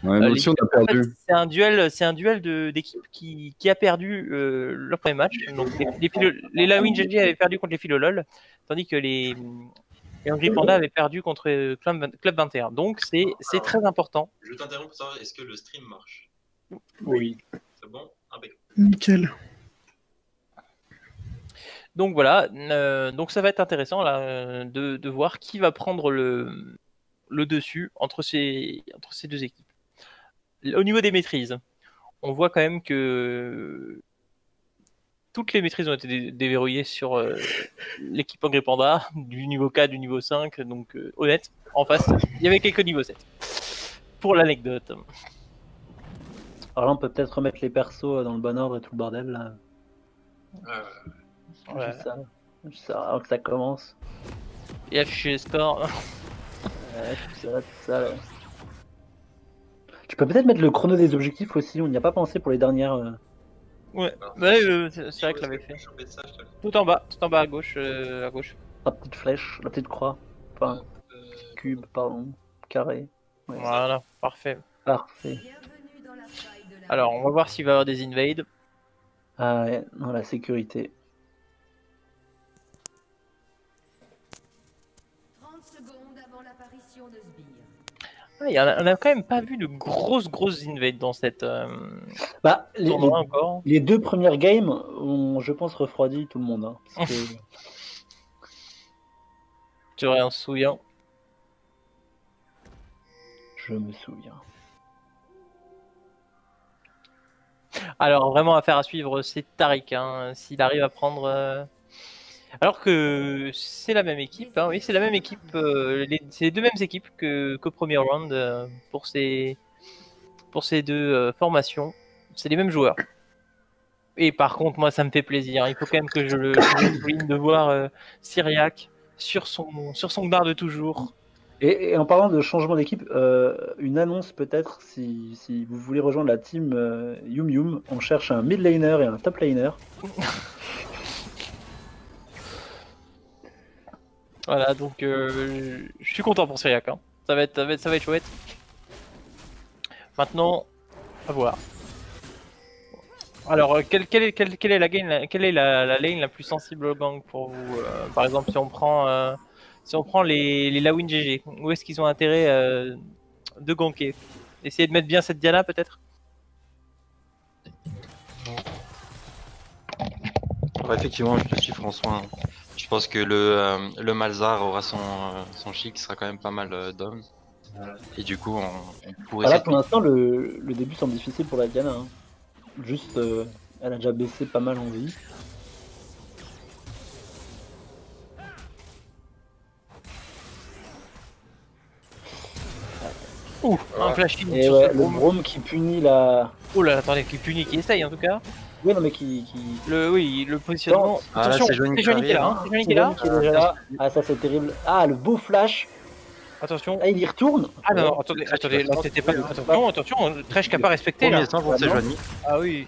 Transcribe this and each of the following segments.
Ouais, nous aussi, on a En fait, perdu. c'est un duel d'équipes qui a perdu leur premier match. Donc les Lawin GG avaient perdu contre les Philolol, tandis que les Angry Panda avaient perdu contre Club 21. Donc c'est très important. Je t'interromps pour savoir, est-ce que le stream marche? Oui. C'est bon? Impeccable. Nickel. Donc voilà, donc ça va être intéressant là, de voir qui va prendre le dessus entre ces deux équipes. Au niveau des maîtrises, on voit quand même que toutes les maîtrises ont été déverrouillées sur l'équipe Angry Panda, du niveau 4, du niveau 5, donc honnête, en face, il y avait quelques niveaux 7. Pour l'anecdote. Alors là, on peut peut-être remettre les persos dans le bon ordre et tout le bordel là. Ouais. Juste ça, avant que ça commence. Et afficher les scores. Ouais, tout ça là. Tu peux peut-être mettre le chrono des objectifs aussi, on n'y a pas pensé pour les dernières. Ouais, c'est vrai que je l'avais fait. Tout en bas à gauche, à gauche. La petite flèche, la petite croix. Enfin, cube, pardon. Carré. Ouais, voilà, parfait. Parfait. Alors, on va voir s'il va y avoir des invades. Ah ouais, non, la sécurité. 30 secondes avant l'apparition de Sbire. On a quand même pas vu de grosses invades dans cette Bah, tournoi encore. Les deux premières games ont, je pense, refroidi tout le monde. Hein, parce que... Tu aurais un souillant. Je me souviens. Alors, vraiment, affaire à suivre, c'est Tariq. Hein, s'il arrive à prendre. Alors que c'est la même équipe. Hein, oui, c'est la même équipe. C'est les deux mêmes équipes qu'au premier round pour ces deux formations. C'est les mêmes joueurs. Et par contre, moi, ça me fait plaisir. Il faut quand même que je le souligne de voir Syriac sur son bar de toujours. Et en parlant de changement d'équipe, une annonce peut-être, si vous voulez rejoindre la team Yum Yum, on cherche un mid laner et un top laner. Voilà, donc je suis content pour Syriac. Hein. Ça va être chouette. Maintenant, à voir. Alors, quelle est la lane la plus sensible au gang pour vous par exemple, si on prend les Lawin GG, où est-ce qu'ils ont intérêt de ganker? Essayer de mettre bien cette Diana peut-être? Ouais, effectivement, je te suis François. Je pense que le Malzar aura son chic, qui sera quand même pas mal d'hommes. Et du coup, on pourrait... Là, pour l'instant, le début semble difficile pour la Diana. Hein. Juste, elle a déjà baissé pas mal en vie. Ouh, un flashing. Et ouais, le Brome qui punit la... Oh là, attendez, qui punit, qui essaye en tout cas. Oui, non mais qui... le positionnement. Ah, attention, c'est Johnny qui est là. C'est Johnny qui est là. Ah, ça c'est terrible. Ah, le beau flash. Attention. Ah, il y retourne. Ah non, attendez, là c'était pas... Attention, Tresh qui a pas respecté là. C'est Johnny. Ah oui.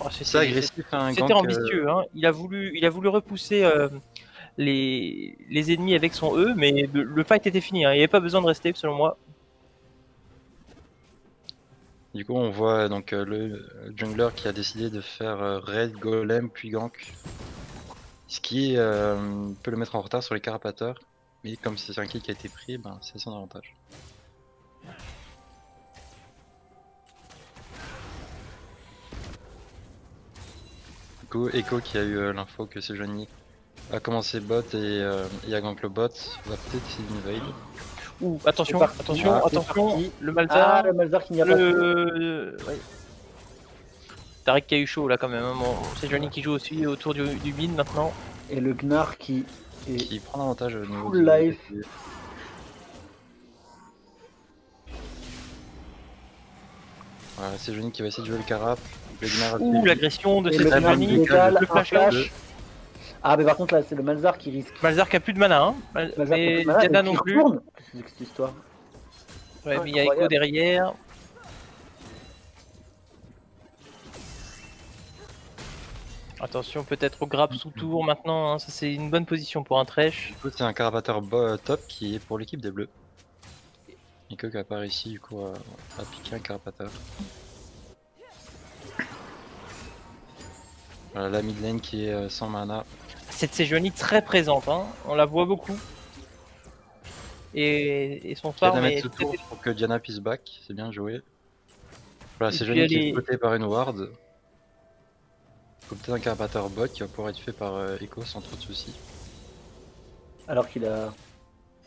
Oh, c'est agressif. C'était ambitieux, hein. Il a voulu repousser les ennemis avec son E, mais le fight était fini, hein. Il n'y avait pas besoin de rester selon moi. Du coup, on voit donc le jungler qui a décidé de faire raid, golem, puis gank. Ce qui peut le mettre en retard sur les carapateurs. Mais comme c'est un kill qui a été pris, ben, c'est son avantage. Du coup, Echo qui a eu l'info que c'est Johnny a commencé bot et a gank le bot, va peut-être essayer d'invade. Ouh, attention, le Malzar. Ah, le Malzar qui n'y a pas. Ouais. Tariq qui a eu chaud là quand même. Hein. Bon, c'est Johnny qui joue aussi autour du mid maintenant. Et le Gnar qui prend l'avantage au niveau full life. Voilà, c'est Johnny qui va essayer de jouer le carap. Ouh, l'agression de cette Johnny, le flash. Ah, mais par contre là, c'est le Malzar qui risque. Malzar qui a plus de mana, hein. Mais Diana non plus. Qu'est-ce que c'est que cette histoire? Ouais, mais il y a Echo derrière. Attention peut-être au grab sous tour maintenant, hein. Ça c'est une bonne position pour un Tresh. Du coup c'est un carapateur top qui est pour l'équipe des bleus. Nico qui apparaît ici du coup à piquer un carapateur. Voilà la mid lane qui est sans mana. Cette Sejuani très présente, hein. On la voit beaucoup. Et son Qui vient farm de est mettre ce tour pour que Diana puisse back, c'est bien joué. Voilà, Et c'est puis Johnny qui elle est est- spoté par une ward. Faut peut-être un carapateur bot qui va pouvoir être fait par Echo sans trop de soucis. Alors qu'il a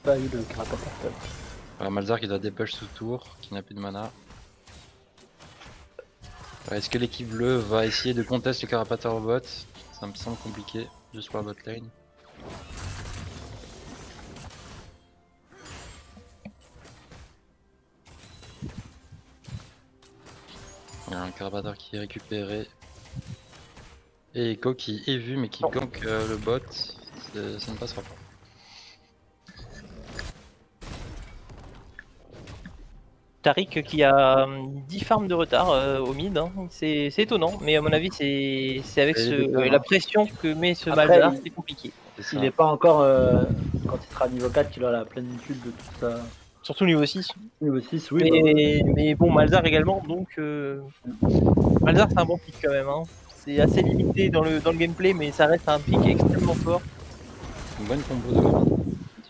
pas eu de carapateur. Alors Malzar qui doit dépush sous tour, qui n'a plus de mana. Est-ce que l'équipe bleue va essayer de contester le carapateur bot? Ça me semble compliqué, juste pour la bot lane. Il y a un carapateur qui est récupéré. Et Echo qui est vu mais qui gank le bot, ça ne passera pas. Taric qui a 10 farms de retard au mid, hein. C'est étonnant, mais à mon avis c'est avec Et les la pression que met ce Après, Malzahar, il- c'est compliqué. C'est ça. Il n'est pas encore, quand il sera niveau 4, qu'il aura la plénitude de tout ça. Surtout niveau 6. Niveau 6, oui. bah, Mais bon, Malzahar également, donc Malzahar c'est un bon pick quand même, hein. C'est assez limité dans le gameplay, mais ça reste un pick extrêmement fort. Une bonne combo de mana.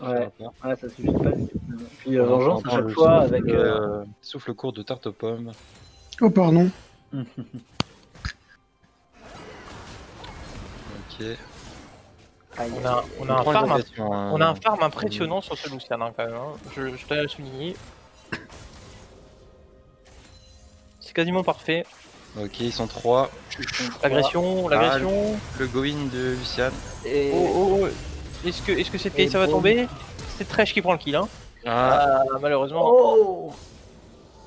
Ouais. Ouais, ça suffit pas du tout. Puis On vengeance à entend chaque le fois souffle, avec. Souffle court de tarte aux pommes. Oh, pardon. Ok. Aïe, On a un Trois farm, invocations, hein. on a un farm impressionnant sur ce Lucian hein, quand même. Hein. Je tenais à le souligner. C'est quasiment parfait. Ok, ils sont 3. L'agression. Le go-in de Lucian. Et... Oh. Est-ce que cette case ça va bon. tomber? C'est Thresh qui prend le kill. Hein. Ah, Malheureusement. Oh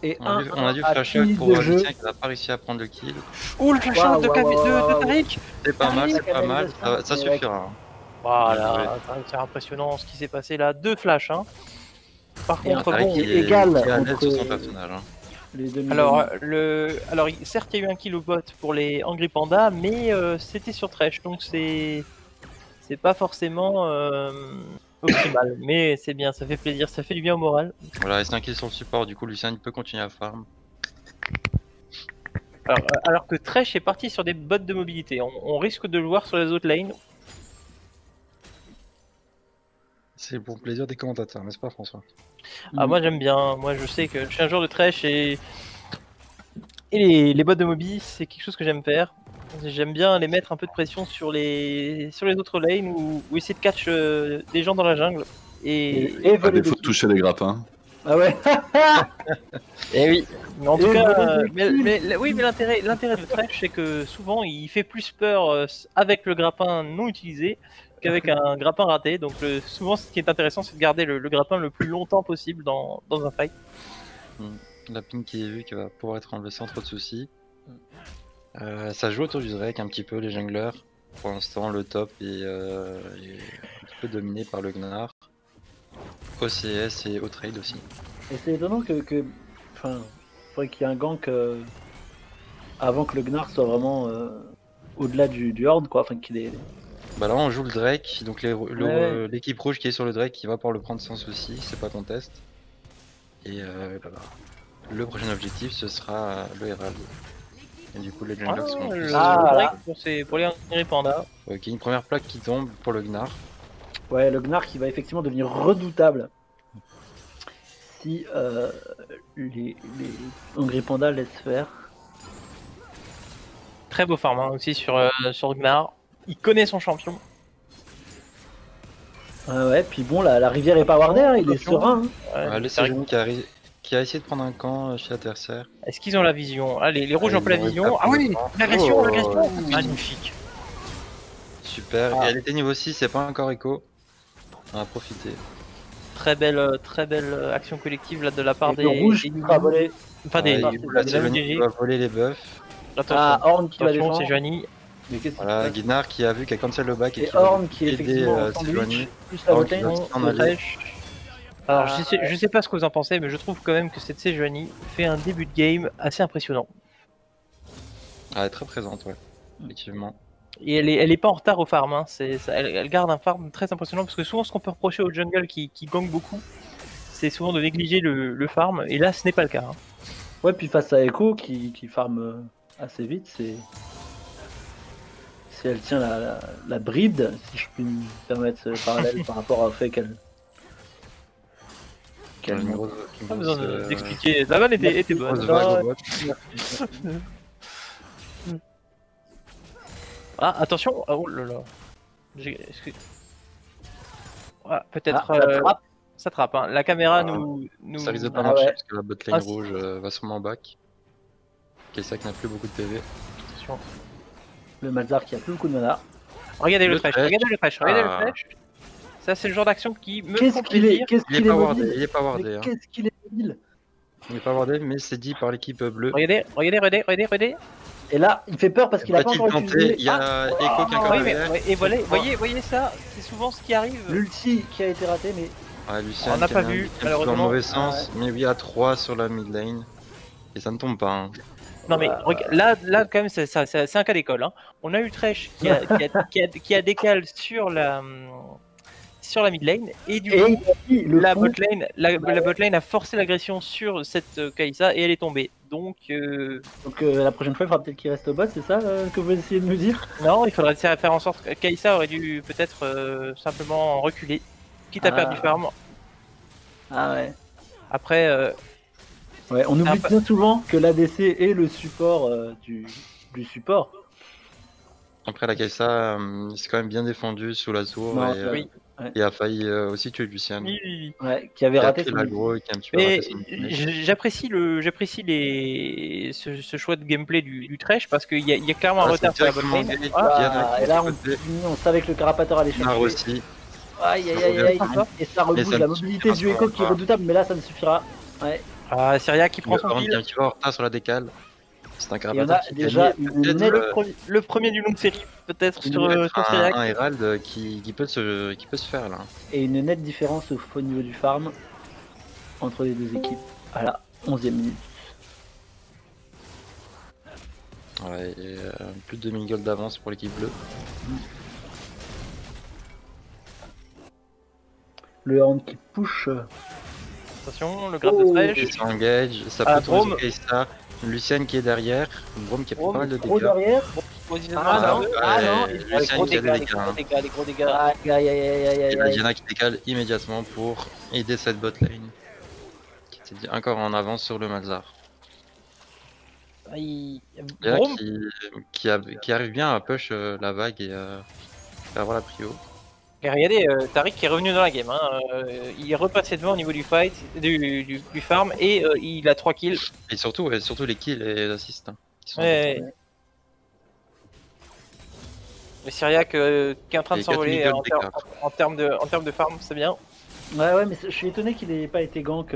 Et on a dû à flash out fini pour de jeu. Lucien qui n'a pas réussi à prendre le kill. Oh le flash Waouh, out de waouh. Taric. C'est pas mal, la c'est pas mal. Ça canalisation, suffira. Voilà, c'est impressionnant ce qui s'est passé là. 2 flashs. Hein. Par Et contre, un bon. qui est égal à l'aise entre- sur son personnage. Hein. Les deux Alors, certes, il y a eu un kill au bot pour les Angry Panda, mais c'était sur Thresh, donc c'est pas forcément optimal. Mais c'est bien, ça fait plaisir, ça fait du bien au moral. Voilà, et c'est un kill sur le support, du coup Lucien il peut continuer à farm. Alors que Thresh est parti sur des bots de mobilité, on risque de le voir sur les autres lanes. C'est pour le plaisir des commentateurs, n'est-ce pas François? Ah, moi j'aime bien, moi je sais que je suis un joueur de Thresh et les bots de mobi, c'est quelque chose que j'aime faire. J'aime bien les mettre un peu de pression sur les autres lanes ou essayer de catch des gens dans la jungle. Et Et À voler défaut des de toucher les grappins. Ah ouais. oui. Mais en tout Et cas, voler des kills. oui, mais l'intérêt de Thresh, c'est que souvent il fait plus peur avec le grappin non utilisé qu'avec un grappin raté. Donc souvent, ce qui est intéressant, c'est de garder le grappin le plus longtemps possible dans un fight. La ping qui est vue qui va pouvoir être enlevée sans trop de soucis. Ça joue autour du Drake un petit peu, les junglers. Pour l'instant, le top est un petit peu dominé par le Gnar. OCS et O-Trade aussi. Et c'est étonnant que. Enfin, il faudrait qu'il y ait un gank avant que le Gnar soit vraiment au-delà du Horde, quoi. Enfin, qu'il ait. Bah là on joue le Drake, donc Ouais. l'équipe rouge qui est sur le Drake qui va pouvoir le prendre sans souci, c'est pas contest. Et le prochain objectif ce sera le Herald. Et du coup les junglers seront plus... Ah, pour les Angry Panda. Ok, une première plaque qui tombe pour le Gnar. Ouais, le Gnar qui va effectivement devenir redoutable si les Hungry Panda laissent faire. Très beau farm hein, aussi sur Gnar. Il connaît son champion. Ouais, puis bon, la rivière est pas wardée, hein, il est serein. Hein. Ouais, Le c'est vrai. Sejuani qui a essayé de prendre un camp chez l'adversaire. Est-ce qu'ils ont la vision? Ah, les rouges Ah, ont pas la ils ont vision. pas Ah oui, complètement. l'agression, Oh. l'agression. Magnifique. Super, Ah. et elle était niveau 6, c'est pas encore Echo. On a profité. Très belle action collective là de la part Et des le rouge des- sera volé. enfin des du coup, la des Sejuani GG. qui va voler les buffs. Ah, Horn qui va Attention, défendre. c'est Joanie. Mais qu'est-ce qui Voilà, se passe Gnar qui a vu qu'il y a cancel le back et Et qui va Horn qui est aider, effectivement en Sejuani. sandwich, plus la Horn qui botane. va s'en aller. Alors Ah, je sais pas ce que vous en pensez, mais je trouve quand même que cette Sejuani fait un début de game assez impressionnant. Ah, elle est très présente, ouais. Effectivement. Et elle est pas en retard au farm, hein. Elle garde un farm très impressionnant parce que souvent ce qu'on peut reprocher au jungle qui gang beaucoup, c'est souvent de négliger le farm, et là ce n'est pas le cas. Hein. Ouais, puis face à Echo qui farm assez vite, c'est. Si elle tient la bride, si je puis me permettre ce parallèle par rapport au fait qu'elle. Une grosse- Pas une besoin grosse, d'expliquer, la vanne était bonne. grosse vague au bot. Ah, attention, oh là là. Ah, peut-être. Ah, ça trappe. Ça trappe, hein. La caméra Ah. nous. Ça risque de pas Ah marcher ouais. parce que la botlane Ah, si. rouge va sûrement back. Kai'Sa n'a plus beaucoup de PV. Attention. Le Malzar qui a plus beaucoup de mana. Regardez le Le trash, trash. regardez le trash, regardez Ah. le trash. Ça, c'est le genre d'action qui me Qu'est-ce font qu'il plaisir. est, qu'est-ce Il est qu'il est pas wardé, mobile. il est pas wardé. Mais Hein. qu'est-ce qu'il est mobile. Il est pas wardé, mais c'est dit par l'équipe bleue. Regardez, regardez. Et là, il fait peur parce qu'il a pas Va-t-il encore tenter utilisé Il y a Echo qui est encore Oui, mais, derrière. ouais, et voilà, voyez ça, c'est souvent ce qui arrive. l'ulti qui a été raté, mais Ouais, Lucien On n'a qui pas a mis un vu, petit peu malheureusement. dans le mauvais sens, mais oui, à 3 sur la mid lane. Et ça ne tombe pas. Hein. Non mais là quand même c'est un cas d'école. Hein. On a eu Thresh qui a décalé sur la mid lane et du et coup il a dit, le la fond, bot lane a forcé l'agression sur cette Kai'Sa et elle est tombée. Donc donc la prochaine fois, il faudra peut-être qu'il reste au bot, c'est ça que vous essayez de nous dire? non, il faudrait faire en sorte que Kai'Sa aurait dû peut-être simplement reculer, quitte à perdre du farm. Ah ouais. Après Ouais, on oublie peu- bien souvent que l'ADC est le support du support. Après, la Kai'Sa, il s'est quand même bien défendu sous la tour Non, et, oui. et a failli aussi tuer Lucian. oui. Ouais, qui avait Qui a raté pris son l'aggro et qui a un petit peu Mais raté son ultimate. j'apprécie ce choix de gameplay du Thresh parce qu'il y a clairement un Ah, retard c'est sur la directement botlane. engagé. Ah, Diana qui et là, est côté. on savait que le carapateur allait Nar chercher. aussi. Aïe aïe aïe aïe. Et ça rebouge ça la ne mobilité suffira du Echo qui est pas. redoutable, mais là, ça ne suffira. Ouais. Ah, Syria qui prend Le son Horn qui est kill. un petit peu en retard sur la décale. C'est un Et on carapateur a qui déjà gagne. une Peut-être, nette Le premier du long de série, peut-être sur peut-être Syriac. un Herald qui peut se faire là. et une nette différence au niveau du farm entre les deux équipes à la 11e minute. Ouais, et, plus de 2000 gold d'avance pour l'équipe bleue. Le Horn qui push. Attention, le grab Oh. de Et Thresh. ça engage, ça Ah, peut tourner Braum. sur Kai'Sa. Lucian qui est derrière. Braum qui a pris Braum, pas mal de Gros dégâts. derrière. Positionnement, Ah, là. non. ouais, Ah, non. Lucian Des gros qui a des dégâts, dégâts. Hein. des gros dégâts. Aïe aïe aïe aïe aïe Et la aïe. Diana qui décale immédiatement pour aider cette bot lane. Qui était encore en avance sur le Malzar. Diana Braum, qui arrive bien à push la vague et avoir la prio. et regardez, Tariq qui est revenu dans la game. Hein. Il est repassé devant au niveau du fight, du farm, et il a 3 kills. Et surtout les kills et les assists. Hein, qui sont Ouais. Le Syriac qui est en train de Et 4000 s'envoler gold en termes de farm, c'est bien. Ouais, mais je suis étonné qu'il ait pas été gank.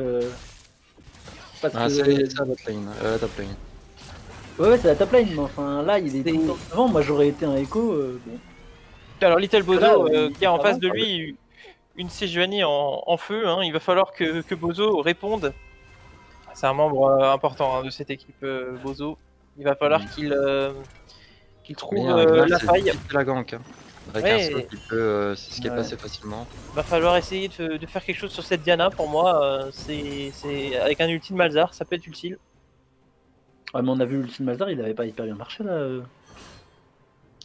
Parce Ah, que. c'est la bot lane, la top lane. Ouais, c'est la top lane, mais enfin là, il est C'est- tout le temps devant. Moi, j'aurais été un Echo. Bon. Alors Little Bozo Là, qui a en ça face va, de lui une Sejuani en feu, hein. Il va falloir que Bozo réponde. C'est un membre important hein, de cette équipe Bozo. Il va falloir qu'il trouve Mais un Graal, la c'est faille. difficile la gank. Hein. Avec Ouais. un saut qui peut s'escaper Ouais. assez facilement. Va falloir essayer de faire quelque chose sur cette Diana. Pour moi, c'est avec un ulti de Malzar, ça peut être utile. Ouais, mais on a vu l'ultime Malzar, il avait pas hyper bien marché là.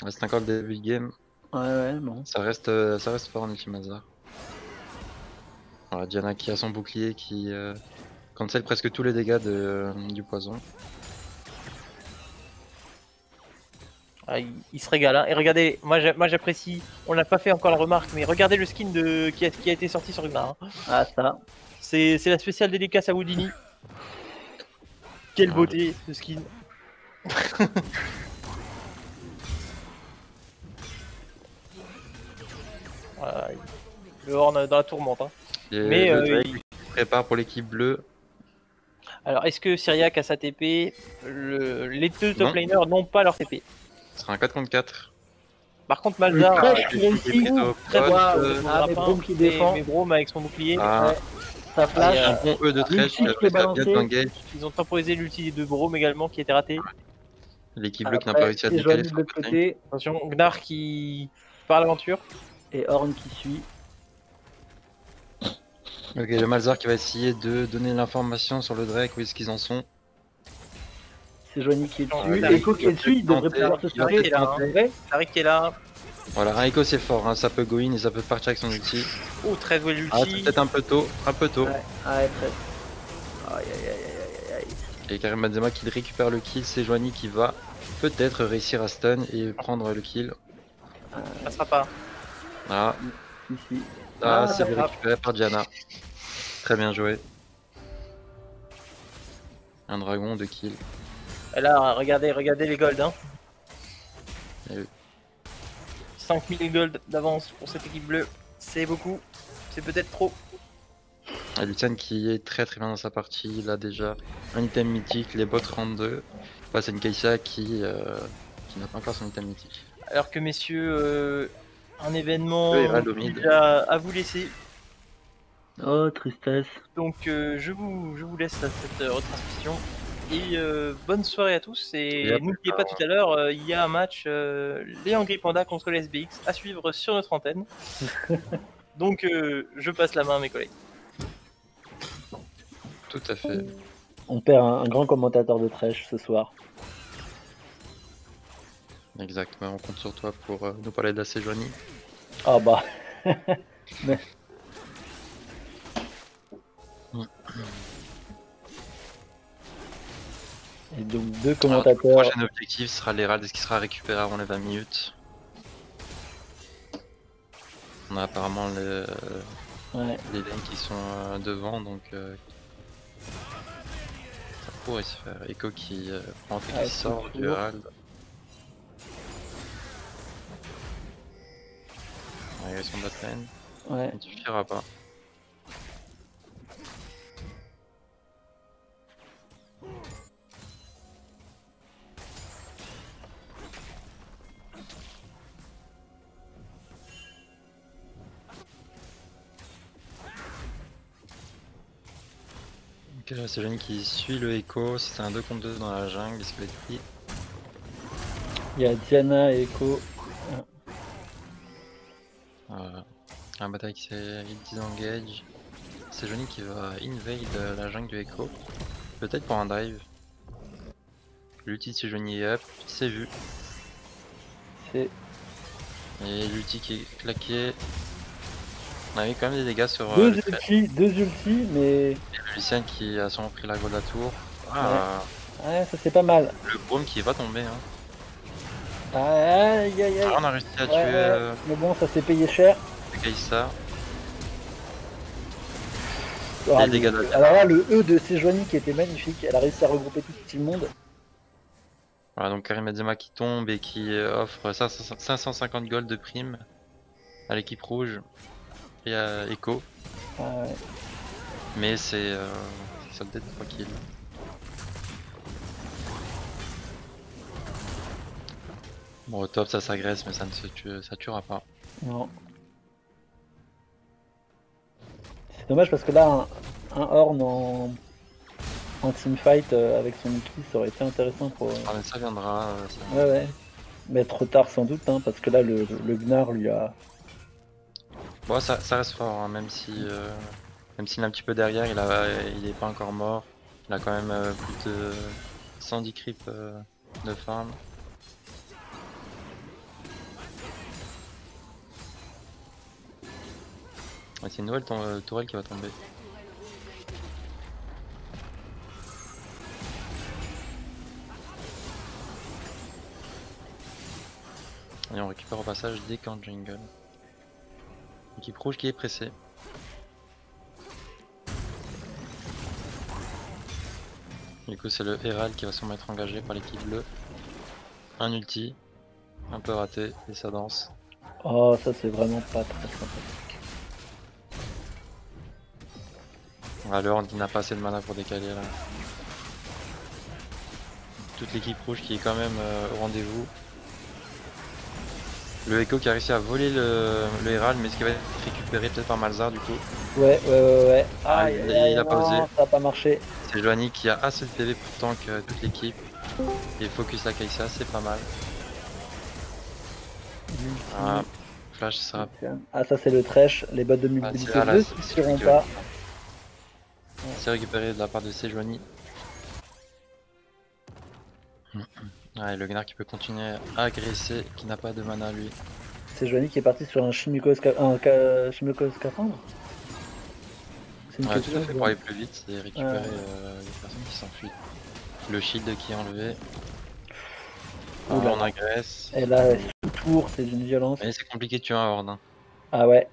Il reste encore le début de game. Ouais, bon. Ça reste fort en Ultimazar. Voilà, Diana qui a son bouclier qui cancelle presque tous les dégâts du poison. Ah, il se régale. Hein. Et regardez, moi j'apprécie. On n'a pas fait encore la remarque, mais regardez le skin qui a été sorti sur Gnar. Hein. Ah, ça. C'est la spéciale dédicace à Houdini. Quelle beauté ce skin. Voilà, le Horn dans la tourmente. Hein. Et Mais, le Drake qui prépare pour l'équipe bleue. Alors est-ce que Syriac a sa TP Les deux Non. top laners n'ont pas leur TP. Ce sera un 4 contre 4. Par contre Malzar Le a Thresh qui réussit. très bon Waouh. jeu, Ah, mais Braum qui défend. mais Braum avec son bouclier. Ah, Ouais. Ça flash. Ah, un bon E de Thresh L'ulti qui a qui est bien balancé. engage. Ils ont temporisé l'ulti de Braum également qui était raté. L'équipe bleue qui n'a Après, pas réussi à c'est décaler Johnny sur de la l'autre bot lane. côté Attention, Gnar qui part à l'aventure. et Horn qui suit. Ok, le Malzar qui va essayer de donner l'information sur le Drake, où est-ce qu'ils en sont. C'est Joanie qui est Non, dessus. Tariq, Echo qui est dessus, il devrait pouvoir se Tariq sauver. est là, hein. Ouais. Tariq est là. Voilà, un Echo c'est fort, hein, ça peut go in et ça peut partir avec son ulti. Oh, très doué Ah, c'est l'ulti. peut-être un peu tôt, un peu tôt. Ouais, ouais, très. Aïe aïe aïe aïe aïe aïe. Et Karim Benzema qui récupère le kill, c'est Joanie qui va peut-être réussir à stun et prendre le kill. Ça passera pas. Ah, Ici. c'est ah. récupéré par Diana. Très bien joué. Un dragon de kill. Et là, regardez les golds. Hein. Et oui. 5000 gold d'avance pour cette équipe bleue. C'est beaucoup. C'est peut-être trop. Ah, Lucian qui est très bien dans sa partie, il a déjà un item mythique, les bots 32. Face à une Kai'Sa qui n'a pas encore son item mythique. Alors que messieurs, un événement Le Herald au mid. déjà à vous laisser. Oh, tristesse. Donc je vous laisse à cette retransmission. Et bonne soirée à tous. Et Et à n'oubliez plus pas tard. tout à l'heure, il y a un match les Angry Panda contre les SBX à suivre sur notre antenne. Donc je passe la main à mes collègues. Tout à fait. On perd un grand commentateur de Trèche ce soir. Exactement, on compte sur toi pour nous parler d'AC Joanie. Ah bah. Mais... Et donc deux Le commentateurs. prochain objectif sera l'Herald, est-ce qu'il sera récupéré avant les 20 minutes? On a apparemment Ouais. les lanes qui sont devant, donc ça pourrait se faire. Echo qui rentre et Ouais, qui sort c'est du lourd. Herald. Ouais, son bot lane, Ouais. ça ne suffira pas. Ok, là c'est Joanie qui suit le Echo, c'est un 2 contre 2 dans la jungle, est-ce qu'il va être pris? Il y a Diana et Echo. Un bataille qui s'est disengage. C'est Joanie qui va invade la jungle du Echo. Peut-être pour un dive. L'ulti de c'est Joanie est up, c'est vu. C'est. Et l'ulti qui est claqué. On a eu quand même des dégâts sur Deux le trade. ultis, mais. Et le Lucien qui a sûrement pris l'aggro de la tour. Ah, Ouais, ça c'est pas mal. le Brome qui va tomber. Hein. Aïe aïe aïe. Ah, on a réussi à Ouais, tuer ouais. Mais bon, ça s'est payé cher. Kai'Sa. Ah, Les dégâts de la alors là, le E de Sejuani qui était magnifique. Elle a réussi à regrouper tout le monde. Voilà, donc Karim Benzema qui tombe et qui offre 550 gold de prime à l'équipe rouge et à Echo. Ah, ouais. Mais c'est soldé de 3 kills. Bon, au top, ça s'agresse, mais ça ne se ça tuera pas. Non. C'est dommage parce que là, un Horn en teamfight avec son outil, ça aurait été intéressant pour. Ah, mais ça viendra. Ouais, ouais. Mais trop tard sans doute, hein, parce que là, le Gnar lui a. Bon, ça reste fort, hein, même si même s'il est un petit peu derrière, il est pas encore mort. Il a quand même plus de 110 creeps de farm. Ouais, c'est une nouvelle tourelle qui va tomber. Et on récupère au passage des camps de jungle. Équipe rouge qui est pressée. Du coup c'est le Herald qui va sûrement être engagé par l'équipe bleue. Un ulti, un peu raté et ça danse. Oh, ça c'est vraiment pas très sympathique. Ah, le Horn qui n'a pas assez de mana pour décaler là. Toute l'équipe rouge qui est quand même au rendez-vous. Le Echo qui a réussi à voler le Herald, mais ce qui va être récupéré peut-être par Malzar du coup. Ouais. Ah, Aïe, il aïe, a non, pas osé. ça a pas marché. C'est Joanie qui a assez de PV pour tank toute l'équipe. Et focus la Kai'Sa, c'est pas mal. Ah, Flash sera. Ah, ça c'est le Thresh, les bots de Ah, mobilité c'est- ah, là, 2 c'est- suffiront c'est- pas. C'est récupéré de la part de Sejuani. Ouais, le Gnar qui peut continuer à agresser, qui n'a pas de mana lui. C'est Joanie qui est parti sur un Chimico Scaphandre. C'est une Ouais, tout question. à fait pour aller plus vite et récupérer les personnes qui s'enfuient. Le shield qui est enlevé. Ah, Oula. on agresse. Et là, tout tour, c'est d'une violence. Mais c'est compliqué de tuer un horde. Hein. Ah ouais.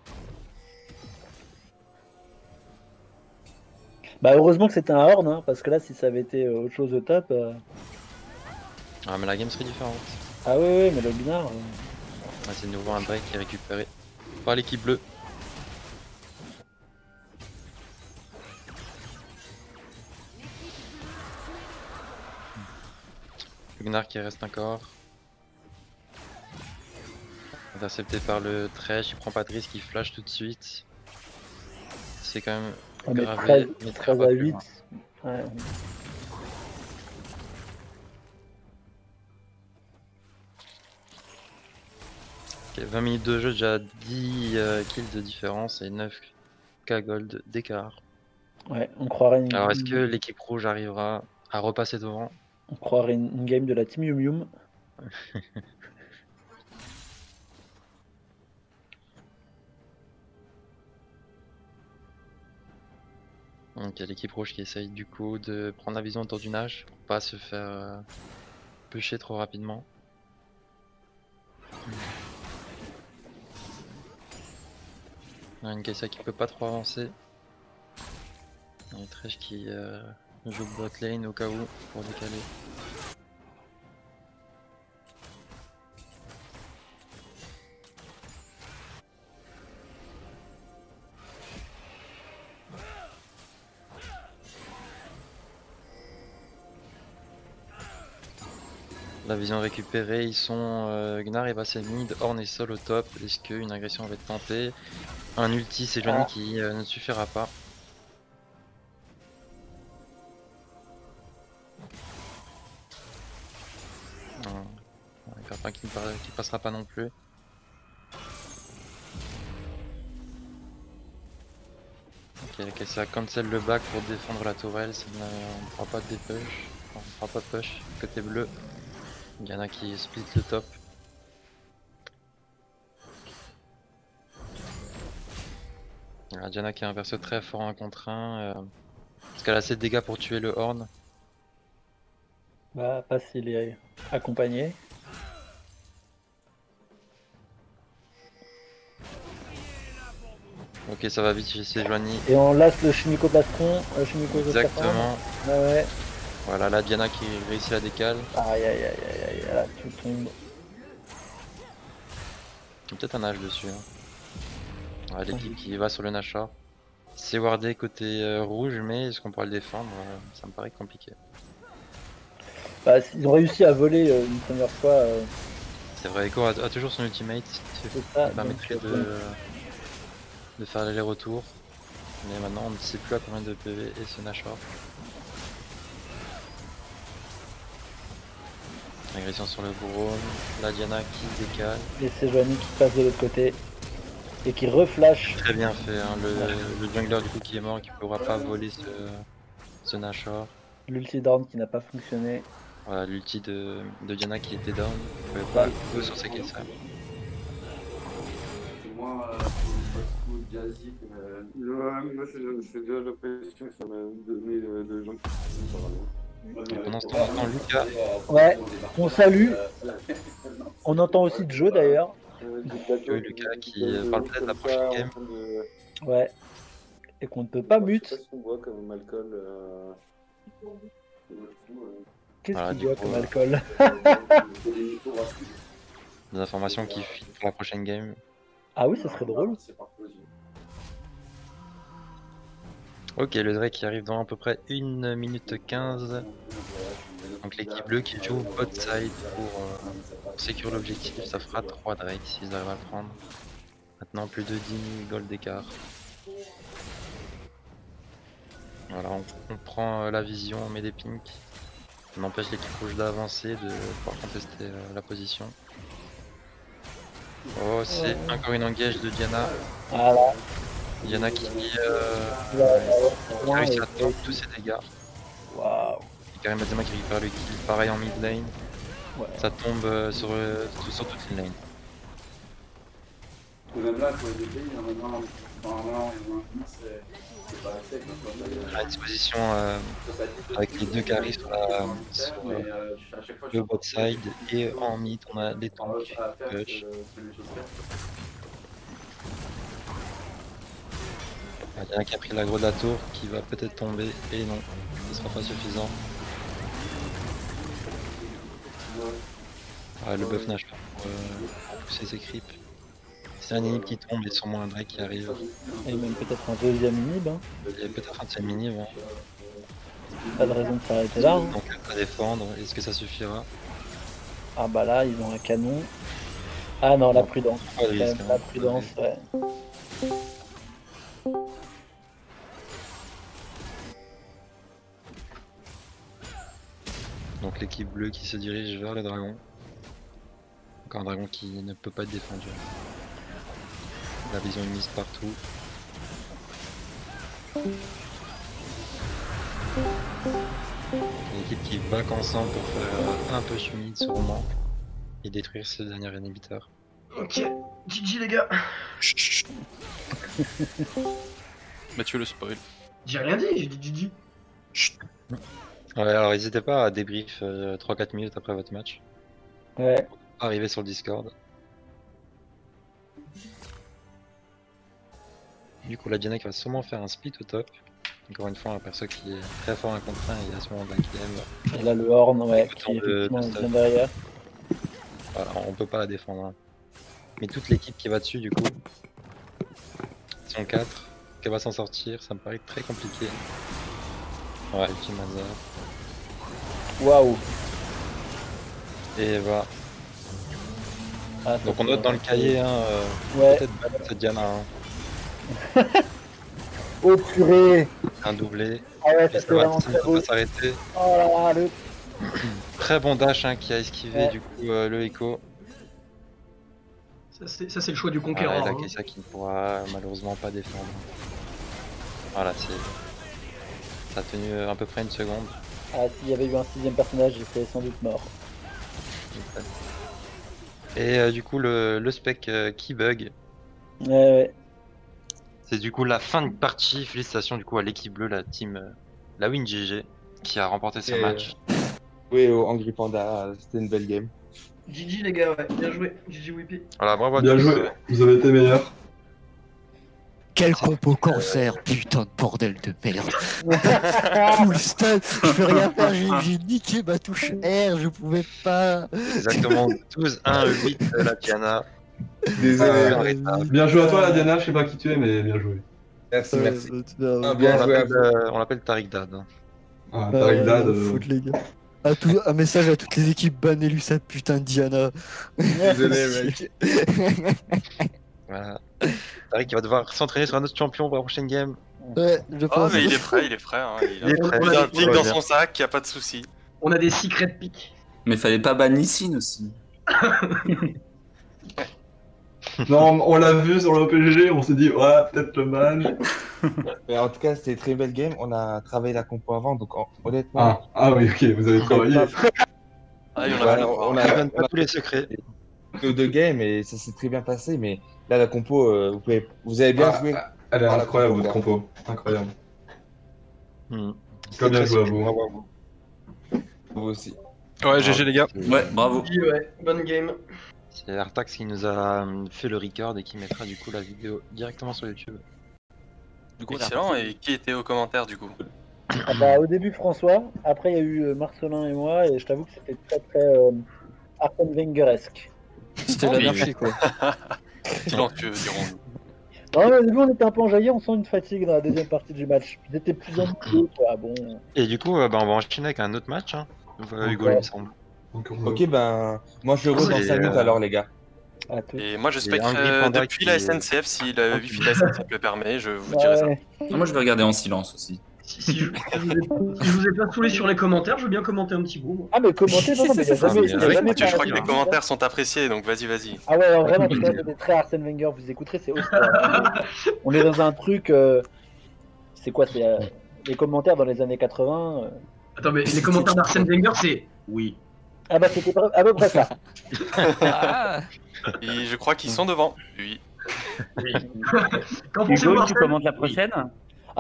Bah heureusement que c'était un Horn, hein, parce que là, si ça avait été autre chose au top. Ah, mais la game serait différente. Ah ouais, mais le Gnar. Ouais, c'est de nouveau un break qui est récupéré par l'équipe bleue. Le Gnar qui reste encore. Intercepté par le Thresh, il prend pas de risque, il flash tout de suite. C'est quand même On est gravé, mais 13 pas à plus 8. loin. Ouais. Ok, 20 minutes de jeu, déjà 10 kills de différence et 9k gold d'écart. Ouais, on croirait une, Alors est-ce que l'équipe rouge arrivera à repasser devant? on croirait une game de la team Yum Yum. Donc il y a l'équipe rouge qui essaye du coup de prendre la vision autour du Nash pour pas se faire pusher trop rapidement. On a une Kai'Sa qui peut pas trop avancer. Il y a Thresh qui joue bot lane au cas où pour décaler. La vision récupérée, ils sont Gnar est passé mid, Horn est seul au top. Est-ce qu'une agression va être tentée? Un ulti, c'est Johnny qui ne suffira pas. Carpin qui passera pas non plus. Ok, la Kai'Sa cancel le back pour défendre la tourelle, on ne fera pas de push. On fera pas de push côté bleu. Il y en a qui split le top. La Diana qui a un perso très fort en contre 1. Parce qu'elle a assez de dégâts pour tuer le Horn. Bah, pas s'il est accompagné. Ok, ça va vite chez Sejuani. Et on lasse le Chimico Plastron. Exactement. Ouais. Voilà, la Diana qui réussit la décale. Aïe aïe aïe aïe aïe, là tout tombe. Il y a peut-être un Nash dessus. Hein. Ouais, l'équipe qui va sur le Nashor. C'est wardé côté rouge, mais est-ce qu'on pourra le défendre? Ça me paraît compliqué. Bah, ils ont réussi à voler une première fois. C'est vrai, Echo a toujours son ultimate, C'est ça, qui permettrait de faire l'aller-retour. Mais maintenant on ne sait plus à combien de PV est ce Nashor. Agression sur le Bourron, la Diana qui décale. Et c'est Joanie qui passe de l'autre côté. Et qui reflash. Très bien fait, hein. Le jungler du coup qui est mort, qui ne pourra pas voler ce Nashor. L'ulti d'Orn qui n'a pas fonctionné. Voilà, l'ulti de Diana qui était down, il ne pouvait pas go sur ses Kai'Sa. Moi, coup de Jazzy, moi c'est déjà l'impression que ça m'a donné de gens qui sont Pendant ce temps, on entend Lucas. Ouais, on salue. On entend aussi Joe d'ailleurs. Lucas qui parle peut-être de la prochaine game. Ouais. Et qu'on ne peut pas mute. Qu'est-ce qu'on boit comme alcool Qu'est-ce Voilà, qu'il du boit coup, comme alcool? Des informations qui fit pour la prochaine game. Ah oui, ça serait drôle. Ok, le Drake qui arrive dans à peu près 1 minute 15. Donc l'équipe bleue qui joue bot side pour sécuriser l'objectif, ça fera 3 Drake s'ils arrivent à le prendre. Maintenant plus de 10 000 gold d'écart. Voilà, on prend la vision, on met des pinks. On empêche l'équipe rouge d'avancer, de pouvoir contester la position. Oh, c'est encore une engage de Diana. Voilà. Il y en a qui Ouais, réussit à et- prendre tous ses dégâts. Waouh. Et Karim Benzema qui récupère le kill, pareil en mid lane. Ouais. Ça tombe sur toute une lane. Même là, pour les pays, il y en a un, normalement, il y en a un, c'est pas assez. À disposition avec les deux carries sur le bot side et en mid on a les tanks push. Il y en a qui a pris l'aggro de la tour qui va peut-être tomber et non, ce sera pas suffisant. Le buff nage pas pour pousser ses creeps. C'est un inhib qui tombe et sûrement un Drake qui arrive. Et même peut-être un deuxième inhib. Hein. Il y a peut-être un deuxième inhib. Hein. Pas de raison de s'arrêter là. Hein. Donc à défendre, est-ce que ça suffira? Ah bah là, ils ont un canon. Ah non, la prudence. Pas de Quand risque, même, hein. la prudence, ouais. Donc l'équipe bleue qui se dirige vers le dragon. Encore un dragon qui ne peut pas être défendu. La vision est mise partout. Une équipe qui back ensemble pour faire un push mid sûrement et détruire ce dernier inhibiteur. Ok, GG les gars. Mathieu le spoil. J'ai rien dit, j'ai dit GG. Ouais, alors n'hésitez pas à débrief 3-4 minutes après votre match. Ouais. Arrivez sur le Discord. Du coup, la Diana qui va sûrement faire un split au top. Encore une fois, un perso qui est très fort 1 contre 1 et à ce moment backgame. Et là, le Horn, ouais, Autant qui de effectivement stuff. vient derrière. Voilà, on peut pas la défendre. Hein. Mais toute l'équipe qui va dessus, du coup, ils sont 4. Qu'elle va s'en sortir, ça me paraît très compliqué. Ouais, ultime hasard. Waouh. Et voilà. Ah, ça, Donc on c'est note dans le cahier, hein, Ouais. peut-être battre cette Diana. Hein. Oh purée. Un doublé. Ah ouais, Et ça ça c'est va, vraiment ça très va beau. pas s'arrêter. Oh là là, le... Très bon dash hein, qui a esquivé Ouais. du coup le Echo. Ça c'est le choix du Ah, conquérant. et la hein. Kessa qui ne pourra malheureusement pas défendre. Voilà, c'est. Ça a tenu à peu près une seconde. Ah, s'il y avait eu un 6ème personnage, j'étais sans doute mort. Et du coup le spec qui bug. Ouais, ouais. C'est du coup la fin de partie. Félicitations du coup à l'équipe bleue, la team, la Win GG, qui a remporté ce Et, match. Oui, au Angry Panda, c'était une belle game. GG les gars, ouais, bien joué. GG Whippy. Voilà, bravo à Bien tous. joué, vous avez été meilleurs. Quel compo cancer, putain de bordel de merde. Tout le stade, je peux rien faire, j'ai niqué ma touche R, je pouvais pas. Exactement 12-1-8 de la Diana. Désolé. Bien joué à toi, la Diana, je sais pas qui tu es, mais bien joué. Merci, merci. Ah, Ah, bien joué à vous. On l'appelle Tariq Dad. Hein. Ah, Tariq Dad, les gars. Un message à toutes les équipes, bannez-lui cette putain de Diana. Désolé, mec. Voilà. Tariq qui va devoir s'entraîner sur un autre champion pour la prochaine game. Ouais, je Oh, pense. mais il est prêt. Hein. Il est prêt. Il a un Tout pic va dans bien. son sac, y a pas de souci. On a des secret picks. Mais fallait pas ban Nissine aussi. Non, on l'a vu sur le PGG, on s'est dit, ouais, peut-être le man. Mais en tout cas, c'était une très belle game. On a travaillé la compo avant, donc honnêtement. Ah oui, ok, vous avez travaillé. Ah, il y en a Voilà, plein. on On a donne pas tous les secrets. que deux games et ça s'est très bien passé. Mais là, la compo, vous avez bien joué. Elle est Ah, la incroyable, compo, votre compo. Incroyable. Hmm. Très bien joué à vous. Bravo à vous. Vous aussi. Ouais, GG les gars. Ouais, bravo. GG, ouais, bonne game. C'est Artax qui nous a fait le record et qui mettra du coup la vidéo directement sur YouTube. Du coup, excellent. Et qui était aux commentaires du coup? Ah bah, au début François, après il y a eu Marcelin et moi, et je t'avoue que c'était très très Arsène Wengeresque. C'était Oh, l'anarchie quoi. Silencieux, dirons-nous. Non, mais au début on était un peu enjaillés, on sent une fatigue dans la deuxième partie du match. Ils étaient plus ambitieux, quoi. Bon. Et du coup, on va enchaîner avec un autre match. Hein. Hugo, Ouais. il me semble. Ok, ben, moi je re dans C'est, 5 minutes alors, les gars. À tous. Et moi, je Il y a Angry spectre Panda depuis qui la est- SNCF si le wifi de la SNCF le permet. Je vous dirai ça. Ouais. Moi je vais regarder en silence aussi. Si je vous ai pas saoulé sur les commentaires, je veux bien commenter un petit bout. Moi. Ah mais commentez, non, mais il y a jamais, il y a jamais Mathieu, je pas- crois que les commentaires sont appréciés, donc vas-y. Ah ouais, alors vraiment, parce que là, c'est des très Arsène Wenger, vous écouterez, c'est hostile. On est dans un truc, c'est quoi, c'est les commentaires dans les années 80. Attends, mais les commentaires d'Arsène Wenger, c'est oui. Ah bah c'était à peu près ça. Et je crois qu'ils sont devant. Oui. Qu'en Hugo, pensez-vous, tu Arsène? commentes la prochaine?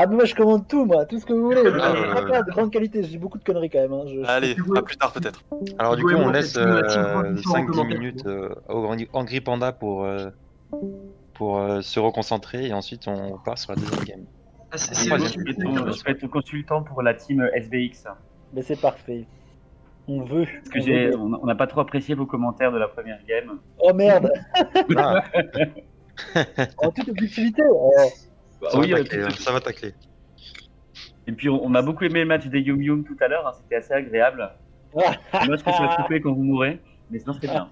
Ah mais moi je commande tout, moi, tout ce que vous voulez. Ah, De grande qualité, je dis beaucoup de conneries quand même. Hein. Allez, à plus tard peut-être. Alors du Hugo coup, et on moi, laisse c'est une team position en 5-10 commentaire. minutes au Angry Panda pour se reconcentrer et ensuite on part sur la deuxième game. Ah, c'est Troisième. Je vais être ton consultant pour la team SBX. Mais c'est parfait. On veut. Parce que on n'a pas trop apprécié vos commentaires de la première game. Oh merde. Ah, En toute objectivité. ça va tacler. Et puis on a beaucoup aimé le match des Yum Yum tout à l'heure, hein, c'était assez agréable. Moi je que ça va couper quand vous mourrez, mais sinon c'était bien.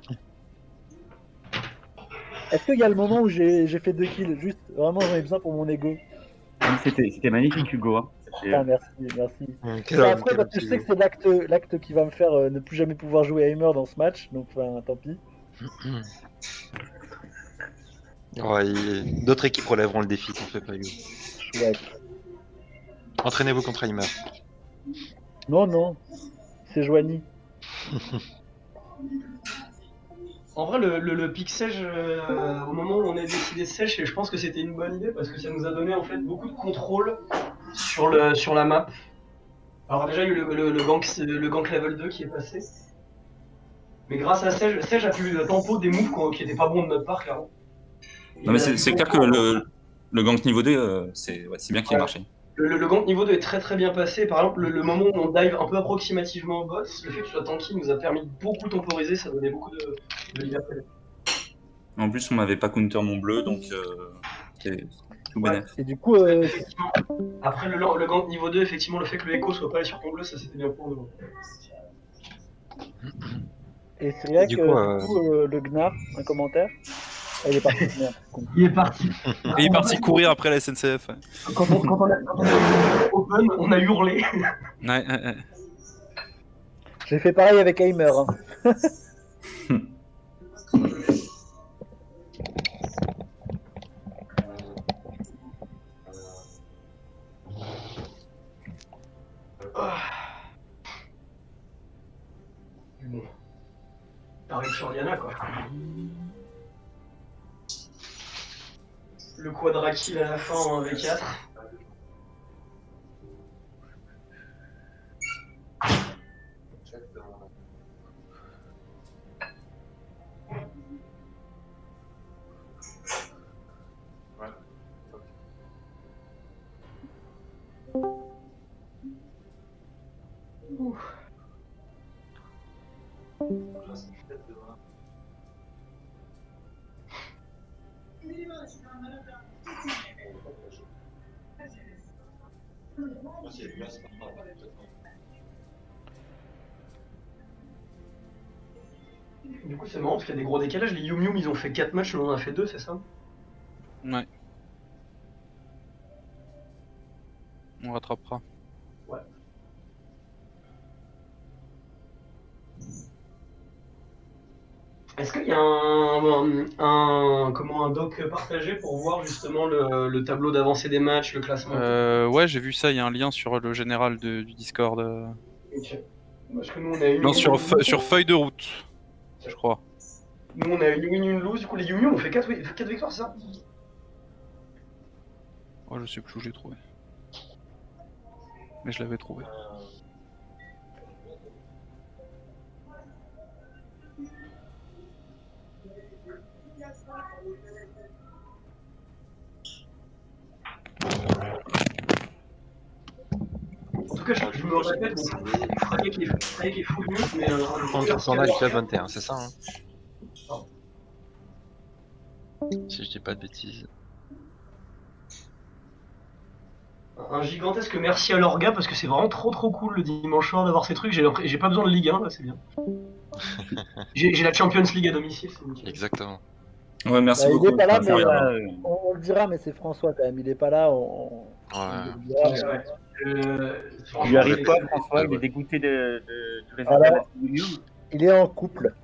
Est-ce qu'il y a le moment où j'ai fait 2 kills? Juste, vraiment, j'en ai besoin pour mon ego. Oui, c'était magnifique Hugo. Hein. Ah, merci. Quel Bah, homme, après, quel parce que je homme, sais que c'est l'acte qui va me faire ne plus jamais pouvoir jouer à Heimer dans ce match, donc enfin, tant pis. Ouais, d'autres équipes relèveront le défi, t'en fais pas, Hugo. Chouette. Entraînez-vous contre Heimer. Non, c'est Joanie. En vrai, le pick sèche, au moment où on a décidé de sèche, je pense que c'était une bonne idée parce que ça nous a donné en fait beaucoup de contrôle sur la map. Alors déjà, il y a eu le gank level 2 qui est passé. Mais grâce à Sèche a pu tempo des moves qui étaient pas bons de notre part, clairement. Non, mais c'est clair que le gank niveau 2, c'est bien qu'il ait marché. Le gank niveau 2 est très très bien passé. Par exemple, le moment où on dive un peu approximativement au boss, le fait que tu sois tanky nous a permis de beaucoup temporiser, ça donnait beaucoup de liberté. En plus, on m'avait pas counter mon bleu, donc c'est tout bénef. Et du coup, Effectivement. Après le gank niveau 2, effectivement, le fait que le écho soit pas allé sur ton bleu, ça c'était bien pour nous. et c'est vrai Du que coup, le Gnar, un commentaire. Ah, il est parti. Merde. Il est parti. Et il est parti courir après la SNCF. Quand on a open, on a hurlé. Ouais. J'ai fait pareil avec Heimer. Hein. Bon. T'arrives sur Diana, quoi. Le quadra kill à la fin en 1v4. Du coup, c'est marrant parce qu'il y a des gros décalages. Les Yum Yum ils ont fait 4 matchs, nous on en a fait 2, c'est ça? Ouais. On rattrapera. Ouais. Est-ce qu'il y a un doc partagé pour voir justement le tableau d'avancée des matchs, le classement? Ouais, j'ai vu ça, il y a un lien sur le général du Discord. Ok. Parce que nous on a une Non, sur feuille de route, je crois. Nous on a une win, une lose, du coup les Yum Yum ont fait 4 victoires, c'est ça? Oh, je sais plus où je l'ai trouvé. Mais je l'avais trouvé. En tout cas, je me répète, Frag est full mute, mais On a le club 21, c'est ça hein? Si je dis pas de bêtises. un gigantesque merci à l'orga parce que c'est vraiment trop cool le dimanche soir d'avoir ces trucs. J'ai pas besoin de Ligue 1 là, c'est bien. J'ai la Champions League à domicile. Exactement. Ouais, merci Bah, beaucoup. il est pas là, mais on le dira, mais c'est François quand même. Il est pas là. Ouais. Il lui arrive quoi, François? Il est dégoûté de tous les Alors, appels à Yum. Il est en couple.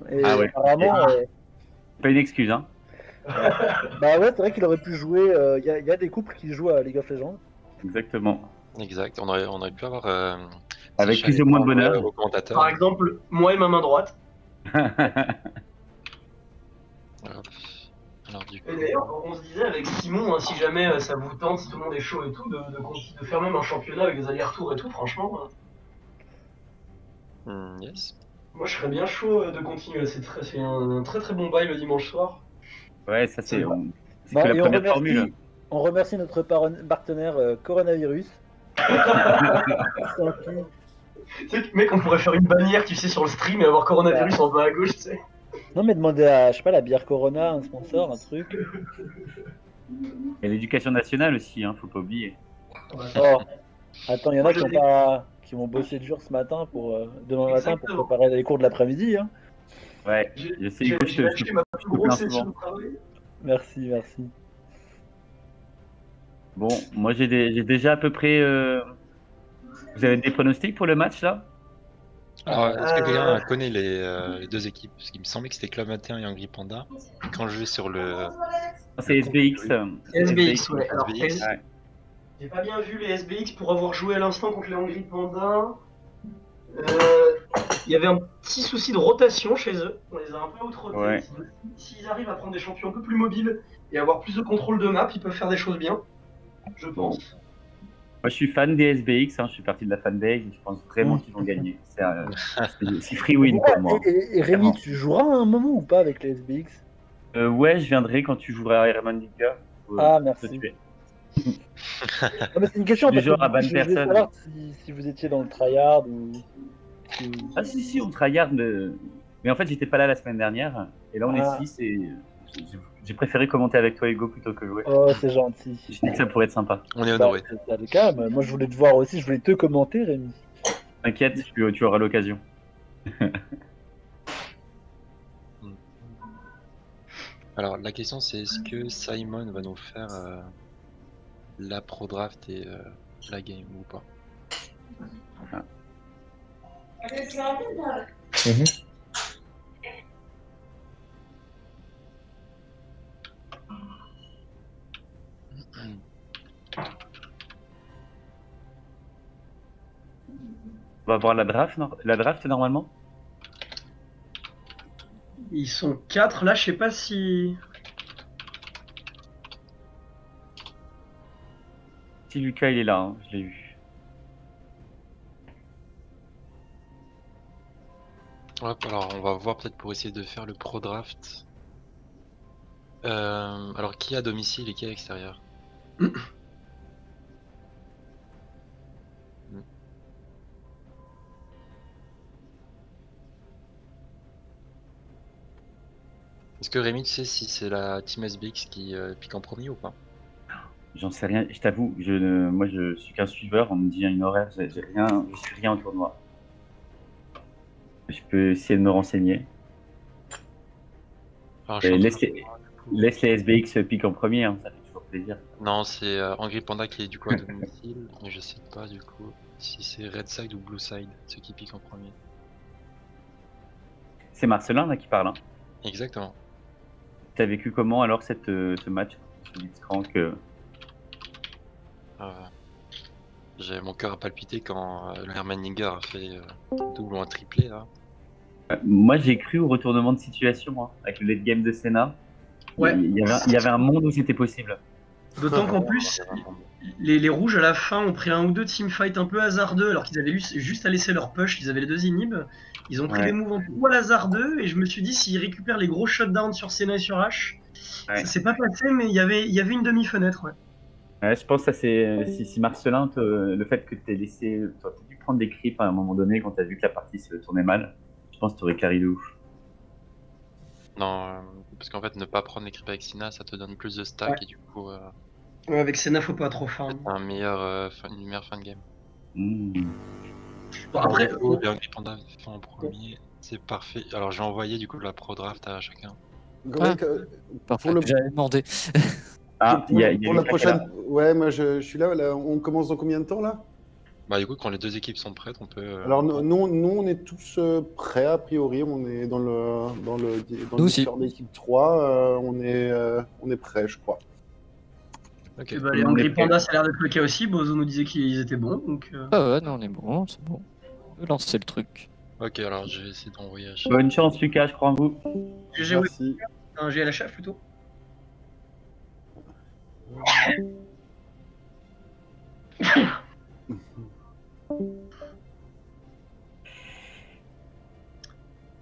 Et Ah ouais. apparemment, Pas une excuse, hein. bah ouais, c'est vrai qu'il aurait pu jouer. Il y a des couples qui jouent à League of Legends. Exactement. Exact, on aurait pu avoir. Avec plus ou moins de bonheur. Au commentateur. Par exemple, moi et ma main droite. Alors, du coup... Et d'ailleurs, on se disait avec Simon, hein, si jamais ça vous tente, si tout le monde est chaud et tout, de faire même un championnat avec des allers-retours et tout, franchement. Yes. Moi, je serais bien chaud de continuer. C'est un très très bon bail le dimanche soir. Ouais, ça c'est Bah, que la et première formule. On remercie notre partenaire Coronavirus. Tu sais, mec, on pourrait faire une bannière, tu sais, sur le stream et avoir coronavirus en bas à gauche, tu sais. Non, mais demander à, je sais pas, la bière Corona, un sponsor, un truc. Et l'éducation nationale aussi, hein, faut pas oublier. Oh, attends, il y en a qui vont bosser dur ce matin pour demain matin pour préparer les cours de l'après-midi. Hein. Ouais, je sais. J'ai acheté ma plus grosse session de travail. Merci. Bon, moi j'ai déjà à peu près. Vous avez des pronostics pour le match là? Alors, est-ce que quelqu'un connaît les deux équipes? Parce qu'il me semblait que c'était Club 21 et Angry Panda. Quand je vais sur le. C'est SBX. SBX, ouais. Alors, SBX. Ouais. J'ai pas bien vu les SBX pour avoir joué à l'instant contre les Angry Panda. Il y avait un petit souci de rotation chez eux. On les a un peu out-rotés. Ouais. S'ils arrivent à prendre des champions un peu plus mobiles et avoir plus de contrôle de map, ils peuvent faire des choses bien. Je pense. Moi je suis fan des SBX, hein, je suis parti de la fanbase et je pense vraiment qu'ils vont gagner. C'est free win pour moi. Et Rémi, tu joueras à un moment ou pas avec les SBX? Ouais, je viendrai quand tu joueras à Iron League. Ah, merci. C'est une question Du genre à bonne je voulais personne. savoir si vous étiez dans le tryhard ou. Ah si, on tryhard, mais en fait j'étais pas là la semaine dernière et là on est 6 et j'ai préféré commenter avec toi Hugo plutôt que jouer. Oh, c'est gentil. Je dis que ça pourrait être sympa. On est honoré. Bah, quand même. Moi je voulais te voir aussi, je voulais te commenter, Rémi. T'inquiète, tu auras l'occasion. Alors la question c'est est-ce que Simon va nous faire la pro draft et la game ou pas? On va voir la draft normalement. Ils sont 4 là, je sais pas si. Si Lucas il est là, hein, je l'ai vu. Ouais, alors on va voir peut-être pour essayer de faire le pro draft. Alors qui est à domicile et qui est à l'extérieur? Est-ce que Rémi, tu sais si c'est la Team SBX qui pique en premier ou pas? J'en sais rien, je t'avoue, moi je suis qu'un suiveur, on me dit une horaire, je suis rien autour de moi. Je peux essayer de me renseigner. Alors, laisse les SBX piquent en premier, hein, ça fait toujours plaisir. Non, c'est Angry Panda qui est du coup à domicile, mais je sais pas du coup si c'est Red Side ou Blue Side, ceux qui piquent en premier. C'est Marcelin là qui parle. Hein. Exactement. T'as vécu comment alors ce match Blitzcrank J'ai mon cœur a palpité quand le Hermanninger a fait double ou un triplé là. Moi j'ai cru au retournement de situation hein, avec le late game de Senna. Ouais. Il y avait un monde où c'était possible. D'autant qu'en plus, les rouges à la fin ont pris un ou deux teamfights un peu hasardeux alors qu'ils avaient juste à laisser leur push, ils avaient les deux inhibs. Ils ont pris des moves en tout hasardeux et je me suis dit s'ils récupèrent les gros shutdowns sur Senna et sur H, ça s'est pas passé mais il y avait une demi-fenêtre. Ouais. Ouais, je pense que ça c'est si Marcelin, le fait que tu aies laissé, tu as dû prendre des creeps à un moment donné quand tu as vu que la partie se tournait mal, je pense que tu aurais carry de ouf. Non, parce qu'en fait ne pas prendre les creeps avec Sina ça te donne plus de stack et du coup... Ouais, avec Senna faut pas trop farm. Une meilleure fin de game. Bon, après, le Angry Panda fait en premier, c'est parfait. Alors j'ai envoyé du coup la pro draft à chacun. Parfois, j'avais demandé. Ah, pour, il y a pour la Lucas prochaine. Ouais, moi je suis là, on commence dans combien de temps là? Bah du coup, quand les deux équipes sont prêtes, on peut... Alors nous, on est tous prêts a priori, on est dans le Nous aussi. Discord d'équipe 3, on est prêts, je crois. Ok. Et bah, les Angry Panda, ça a l'air d'être le cas aussi. Bozo nous disait qu'ils étaient bons. Donc, Ah ouais, non, on est bon, c'est bon. On peut lancer le truc. Ok, alors je vais essayer d'envoyer à Bonne chance, Lucas, je crois en vous. GG, Merci. un GLHF plutôt.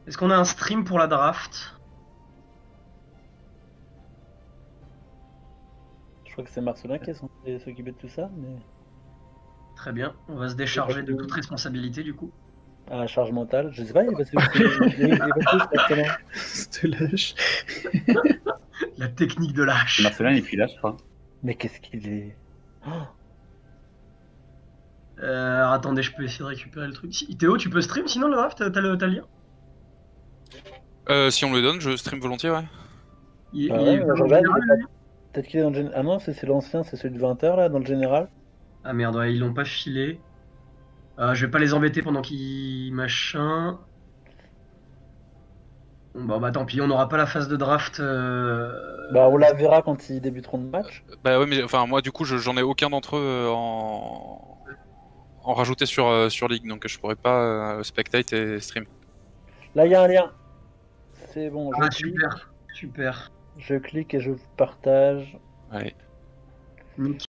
Est-ce qu'on a un stream pour la draft? Je crois que c'est Marcelin qui est censé s'occuper de tout ça, mais. Très bien, on va se décharger de toute responsabilité du coup. À la charge mentale, je sais pas, il est passé où il est passé où, Marcelin? Te lâche. La technique de lâche. Marcelin, il est plus là, je crois. Mais qu'est-ce qu'il est. Oh, Attendez, je peux essayer de récupérer le truc. Théo, tu peux stream sinon le draft? T'as le lien? Si on me le donne, je stream volontiers, ouais. bah ouais, je regarde, peut-être qu'il est dans le général. Ah non, c'est l'ancien, c'est celui de 20h là, dans le général. Ah merde, ouais, ils l'ont pas filé. Je vais pas les embêter pendant qu'ils machin. Bon, bah tant pis, on n'aura pas la phase de draft. Bah on la verra quand ils débuteront le match. Bah ouais, mais enfin, moi du coup, j'en ai aucun d'entre eux en rajouté sur League, donc je pourrais pas spectate et stream. Là, il y a un lien. C'est bon, je clique. Super, super. Je clique et je partage. Ouais. Nickel.